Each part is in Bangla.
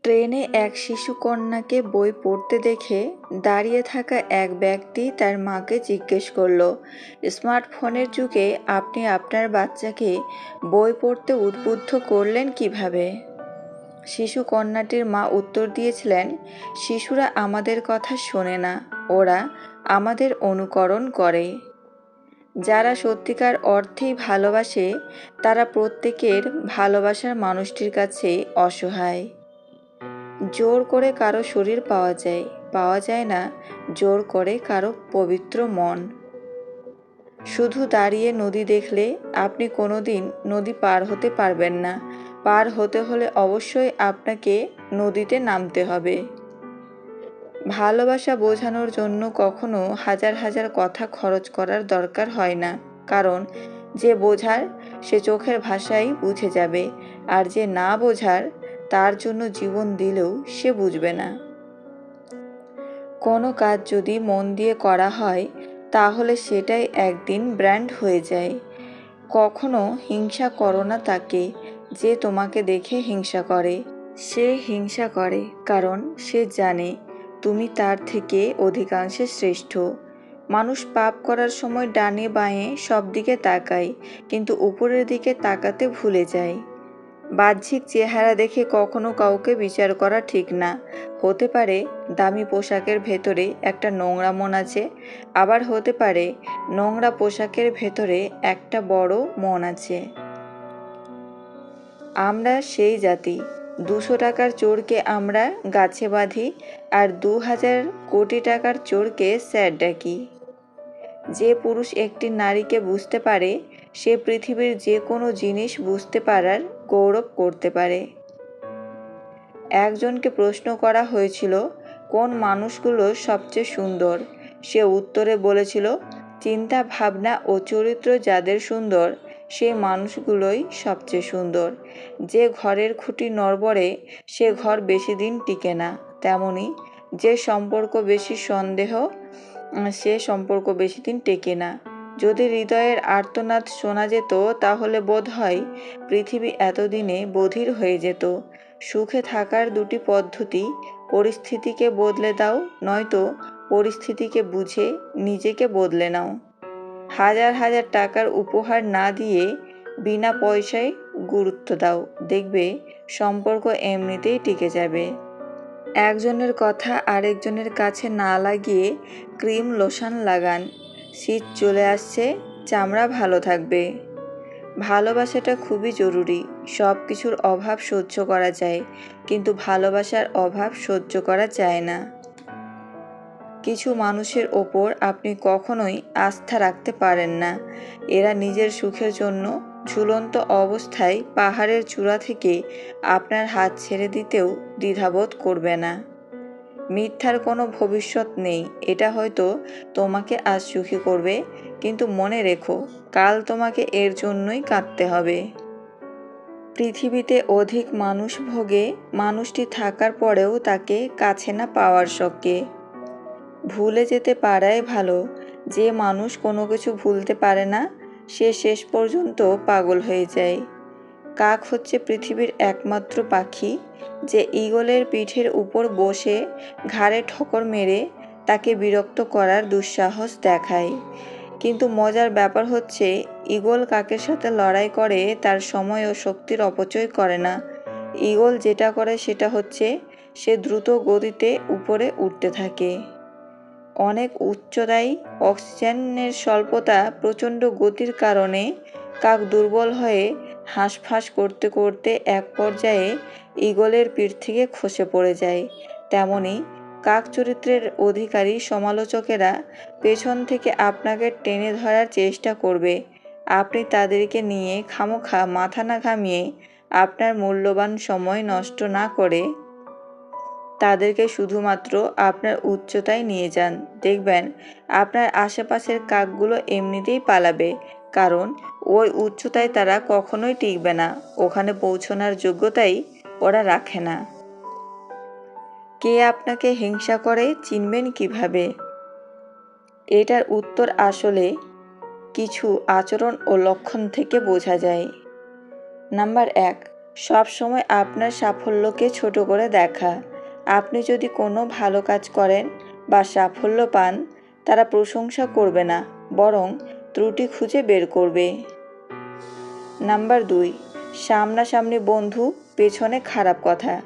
ট্রেনে এক শিশুকন্যাকে বই পড়তে দেখে দাঁড়িয়ে থাকা এক ব্যক্তি তার মাকে জিজ্ঞেস করল, স্মার্টফোনের যুগে আপনি আপনার বাচ্চাকে বই পড়তে উদ্বুদ্ধ করলেন কিভাবে? শিশুকন্যাটির মা উত্তর দিয়েছিলেন, শিশুরা আমাদের কথা শোনে না, ওরা আমাদের অনুকরণ করে। যারা সত্যিকার অর্থেই ভালোবাসে তারা প্রত্যেকের ভালোবাসার মানুষটির কাছে অসহায়। জোর করে কারো শরীর পাওয়া যায় না জোর করে কারো পবিত্র মন। শুধু দাঁড়িয়ে নদী দেখলে আপনি কোনোদিন নদী পার হতে পারবেন না। পার হতে হলে অবশ্যই আপনাকে নদীতে নামতে হবে। ভালোবাসা বোঝানোর জন্য কখনো হাজার হাজার কথা খরচ করার দরকার হয় না, কারণ যে বোঝার সে চোখের ভাষাই বুঝে যাবে, আর যে না বোঝার তার জন্য জীবন দিলেও সে বুঝবে না। কোনো কাজ যদি মন দিয়ে করা হয় তাহলে সেটাই একদিন ব্র্যান্ড হয়ে যায়। কখনো হিংসা করো না তাকে যে তোমাকে দেখে হিংসা করে। সে হিংসা করে কারণ সে জানে তুমি তার থেকে অধিকাংশে শ্রেষ্ঠ। মানুষ পাপ করার সময় ডানে বাঁয়ে সব দিকে তাকায়, কিন্তু উপরের দিকে তাকাতে ভুলে যায়। বাহ্যিক চেহারা দেখে কখনো কাউকে বিচার করা ঠিক না। হতে পারে দামি পোশাকের ভেতরে একটা নোংরা মন আছে, আবার হতে পারে নোংরা পোশাকের ভেতরে একটা বড় মন আছে। আমরা সেই জাতি, 200 টাকার চোরকে আমরা গাছে বাঁধি আর 2000 কোটি টাকার চোরকে স্যার ডাকি। যে পুরুষ একটি নারীকে বুঝতে পারে সে পৃথিবীর যে কোনো জিনিস বুঝতে পারার গৌরব করতে পারে। একজনকে প্রশ্ন করা হয়েছিল, কোন মানুষগুলো সবচেয়ে সুন্দর? সে উত্তরে বলেছিল, চিন্তা ভাবনা ও চরিত্র যাদের সুন্দর সেই মানুষগুলোই সবচেয়ে সুন্দর। যে ঘরের খুঁটি নড়বড়ে সে ঘর বেশি দিন টিকে না, তেমনি যে সম্পর্ক বেশি সন্দেহ সে সম্পর্ক বেশি দিন টেকে না। যদি হৃদয়ের আর্তনাদ শোনা যেত তাহলে বোধ হয় পৃথিবী এতদিনে বধির হয়ে যেত। সুখে থাকার দুটি পদ্ধতি, পরিস্থিতিকে বদলে দাও, নয়তো পরিস্থিতিকে বুঝে নিজেকে বদলে নাও। হাজার হাজার টাকার উপহার না দিয়ে বিনা পয়সায় গুরুত্ব দাও, দেখবে সম্পর্ক এমনিতেই টিকে যাবে। একজনের কথা আরেকজনের কাছে না লাগিয়ে ক্রিম লোশন লাগান। শীত চলে আসছে, চামড়া ভালো থাকবে। ভালোবাসাটা খুবই জরুরি। সব কিছুর অভাব সহ্য করা যায়, কিন্তু ভালোবাসার অভাব সহ্য করা যায় না। কিছু মানুষের ওপর আপনি কখনোই আস্থা রাখতে পারেন না। এরা নিজের সুখের জন্য ঝুলন্ত অবস্থায় পাহাড়ের চূড়া থেকে আপনার হাত ছেড়ে দিতেও দ্বিধাবোধ করবে না। মিথ্যার কোনো ভবিষ্যৎ নেই। এটা হয়তো তোমাকে আজ সুখী করবে, কিন্তু মনে রেখো কাল তোমাকে এর জন্যই কাঁদতে হবে। পৃথিবীতে অধিক মানুষ ভোগে মানুষটি থাকার পরেও তাকে কাছে না পাওয়ার শোকে। ভুলে যেতে পারাই ভালো। যে মানুষ কোনো কিছু ভুলতে পারে না সে শেষ পর্যন্ত পাগল হয়ে যায়। কাক হচ্ছে পৃথিবীর একমাত্র পাখি যে ঈগলের পিঠের উপর বসে ঘাড়ে ঠোকর মেরে তাকে বিরক্ত করার দুঃসাহস দেখায়। কিন্তু মজার ব্যাপার হচ্ছে ঈগল কাকের সাথে লড়াই করে তার সময় ও শক্তির অপচয় করে না। ঈগল যেটা করে সেটা হচ্ছে সে দ্রুত গতিতে উপরে উঠতে থাকে। অনেক উচ্চতায় অক্সিজেনের স্বল্পতা, প্রচণ্ড গতির কারণে কাক দুর্বল হয়ে হাঁসফাঁস করতে করতে এক পর্যায়ে ঈগলের পিঠ থেকে খসে পড়ে যায়। তেমনি কাক চরিত্রের অধিকারী সমালোচকেরা পেছন থেকে আপনাকে টেনে ধরার চেষ্টা করবে। আপনি তাদেরকে নিয়ে খামোখা মাথা না ঘামিয়ে আপনার মূল্যবান সময় নষ্ট না করে তাদেরকে শুধুমাত্র আপনার উচ্চতায় নিয়ে যান। দেখবেন আপনার আশেপাশের কাকগুলো এমনিতেই পালাবে, কারণ ওই উচ্চতায় তারা কখনোই টিকবে না। ওখানে পৌঁছানোর যোগ্যতাই ওরা রাখে না। কে আপনাকে হিংসা করে চিনবেন কিভাবে? এটার উত্তর আসলে কিছু আচরণ ও লক্ষণ থেকে বোঝা যায়। নাম্বার 1, সব সময় আপনার সাফল্যকে ছোট করে দেখা। আপনি যদি কোনো ভালো কাজ করেন বা সাফল্য পান, তারা প্রশংসা করবে না, বরং ত্রুটি খুঁজে বের করবে। নাম্বার 2, সামনাসামনি বন্ধু, পেছনে খারাপ কথা।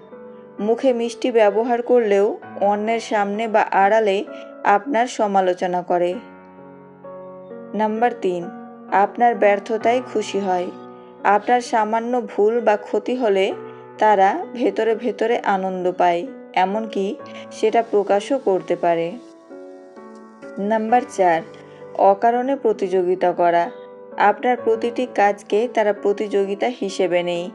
মুখে মিষ্টি ব্যবহার করলেও অন্যের সামনে বা আড়ালে আপনার সমালোচনা করে। নাম্বার 3, আপনার ব্যর্থতায় খুশি হয়। আপনার সামান্য ভুল বা ক্ষতি হলে তারা ভেতরে ভেতরে আনন্দ পায়, এমনকি সেটা প্রকাশও করতে পারে। নাম্বার 4, অকারণে প্রতিযোগিতা করা। আপনার প্রতিটি কাজকে তারা প্রতিযোগিতা হিসেবে নেয়।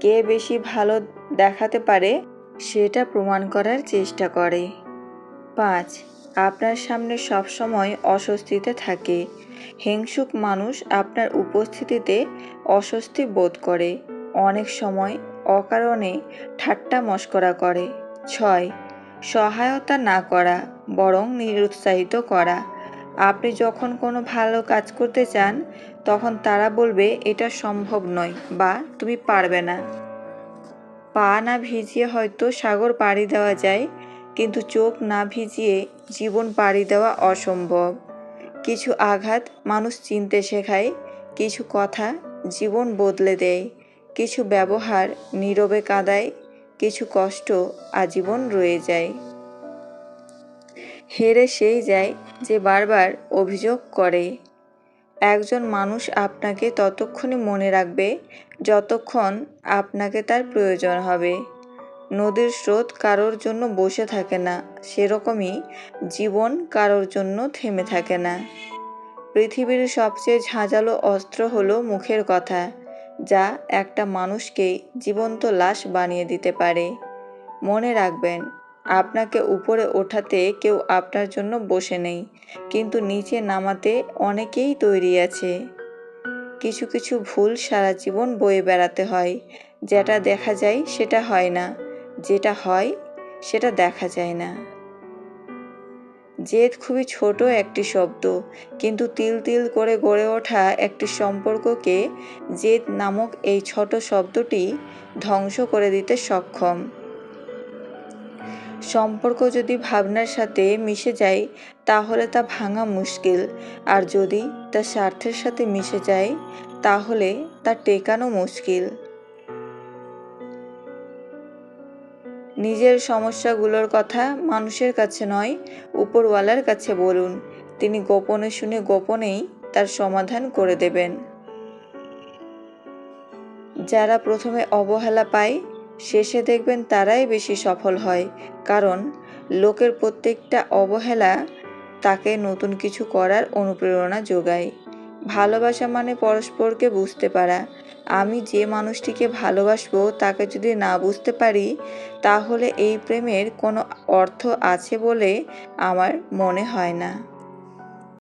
কে বেশি ভালো দেখাতে পারে সেটা প্রমাণ করার চেষ্টা করে। 5, আপনার সামনে সবসময় অস্বস্তিতে থাকে। হিংসুক মানুষ আপনার উপস্থিতিতে অস্বস্তি বোধ করে, অনেক সময় অকারণে ঠাট্টা মশকরা করে। 6, সহায়তা না করা, বরং নিরুৎসাহিত করা। আপনি যখন কোনো ভালো কাজ করতে চান, তখন তারা বলবে এটা সম্ভব নয় বা তুমি পারবে না। পা না ভিজিয়ে হয়তো সাগর পাড়ি দেওয়া যায়, কিন্তু চোখ না ভিজিয়ে জীবন পাড়ি দেওয়া অসম্ভব। কিছু আঘাত মানুষ চিনতে শেখায়, কিছু কথা জীবন বদলে দেয়, কিছু ব্যবহার নীরবে কাঁদায়, কিছু কষ্ট আজীবন রয়ে যায়। হেরে সেই যায় যে বারবার অভিযোগ করে। একজন মানুষ আপনাকে ততক্ষণই মনে রাখবে যতক্ষণ আপনাকে তার প্রয়োজন হবে। নদীর স্রোত কারোর জন্য বসে থাকে না, সেরকমই জীবন কারোর জন্য থেমে থাকে না। পৃথিবীর সবচেয়ে ঝাঁঝালো অস্ত্র হলো মুখের কথা, যা একটা মানুষকে জীবন্ত লাশ বানিয়ে দিতে পারে। মনে রাখবেন, আপনাকে উপরে ওঠাতে কেউ আপনার জন্য বসে নেই, কিন্তু নিচে নামাতে অনেকেই তৈরি আছে। কিছু কিছু ভুল সারা জীবন বয়ে বেড়াতে হয়। যেটা দেখা যায় সেটা হয় না, যেটা হয় সেটা দেখা যায় না। জেদ খুবই ছোট একটি শব্দ, কিন্তু তিল তিল করে গড়ে ওঠা একটি সম্পর্ককে জেদ নামক এই ছোট শব্দটি ধ্বংস করে দিতে সক্ষম। সম্পর্ক যদি ভাবনার সাথে মিশে যায়, তাহলে তা ভাঙা মুশকিল, আর যদি তা স্বার্থের সাথে মিশে যায়, তাহলে তা টেকানো মুশকিল। নিজের সমস্যাগুলোর কথা মানুষের কাছে নয়, উপরওয়ালার কাছে বলুন। তিনি গোপনে শুনে গোপনেই তার সমাধান করে দেবেন। যারা প্রথমে অবহেলা পায়, শেষে দেখবেন তারাই বেশি সফল হয়, কারণ লোকের প্রত্যেকটা অবহেলা তাকে নতুন কিছু করার অনুপ্রেরণা যোগায়। ভালোবাসা মানে পরস্পরকে বুঝতে পারা। আমি যে মানুষটিকে ভালোবাসবো তাকে যদি না বুঝতে পারি, তাহলে এই প্রেমের কোনো অর্থ আছে বলে আমার মনে হয় না।